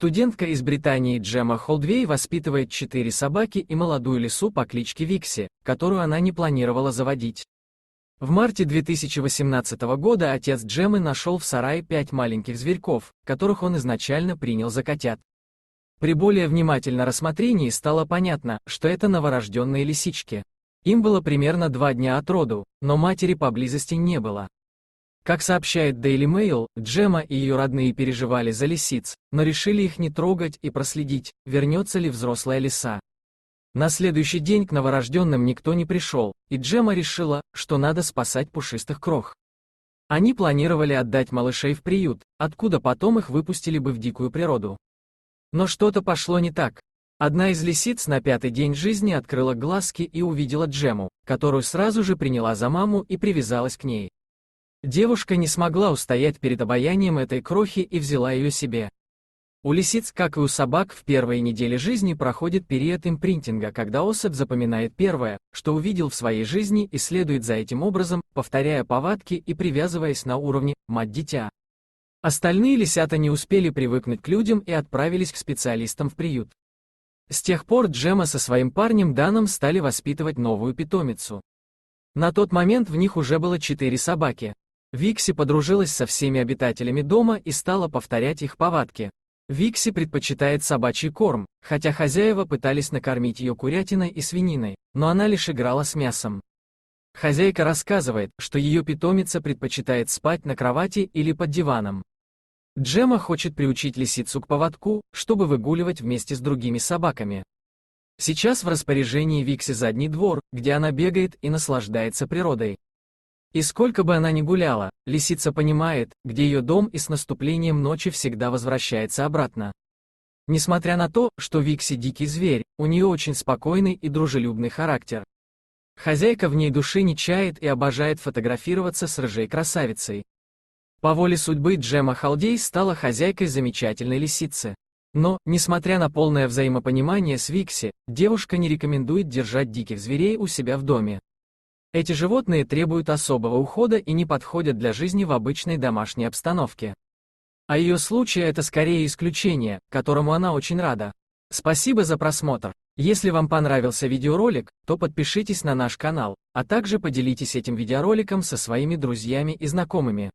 Студентка из Британии Джемма Холдвей воспитывает 4 собаки и молодую лису по кличке Викси, которую она не планировала заводить. В марте 2018 года отец Джеммы нашел в сарае 5 маленьких зверьков, которых он изначально принял за котят. При более внимательном рассмотрении стало понятно, что это новорожденные лисички. Им было примерно 2 дня от роду, но матери поблизости не было. Как сообщает Daily Mail, Джемма и ее родные переживали за лисиц, но решили их не трогать и проследить, вернется ли взрослая лиса. На следующий день к новорожденным никто не пришел, и Джемма решила, что надо спасать пушистых крох. Они планировали отдать малышей в приют, откуда потом их выпустили бы в дикую природу. Но что-то пошло не так. Одна из лисиц на 5-й день жизни открыла глазки и увидела Джемму, которую сразу же приняла за маму и привязалась к ней. Девушка не смогла устоять перед обаянием этой крохи и взяла ее себе. У лисиц, как и у собак, в первые недели жизни проходит период импринтинга, когда особь запоминает первое, что увидел в своей жизни, и следует за этим образом, повторяя повадки и привязываясь на уровне «мать-дитя». Остальные лисята не успели привыкнуть к людям и отправились к специалистам в приют. С тех пор Джемма со своим парнем Даном стали воспитывать новую питомицу. На тот момент в них уже было 4 собаки. Викси подружилась со всеми обитателями дома и стала повторять их повадки. Викси предпочитает собачий корм, хотя хозяева пытались накормить ее курятиной и свининой, но она лишь играла с мясом. Хозяйка рассказывает, что ее питомица предпочитает спать на кровати или под диваном. Джемма хочет приучить лисицу к поводку, чтобы выгуливать вместе с другими собаками. Сейчас в распоряжении Викси задний двор, где она бегает и наслаждается природой. И сколько бы она ни гуляла, лисица понимает, где ее дом, и с наступлением ночи всегда возвращается обратно. Несмотря на то, что Викси дикий зверь, у нее очень спокойный и дружелюбный характер. Хозяйка в ней души не чает и обожает фотографироваться с рыжей красавицей. По воле судьбы Джемма Холдвей стала хозяйкой замечательной лисицы. Но, несмотря на полное взаимопонимание с Викси, девушка не рекомендует держать диких зверей у себя в доме. Эти животные требуют особого ухода и не подходят для жизни в обычной домашней обстановке. А ее случай — это скорее исключение, которому она очень рада. Спасибо за просмотр. Если вам понравился видеоролик, то подпишитесь на наш канал, а также поделитесь этим видеороликом со своими друзьями и знакомыми.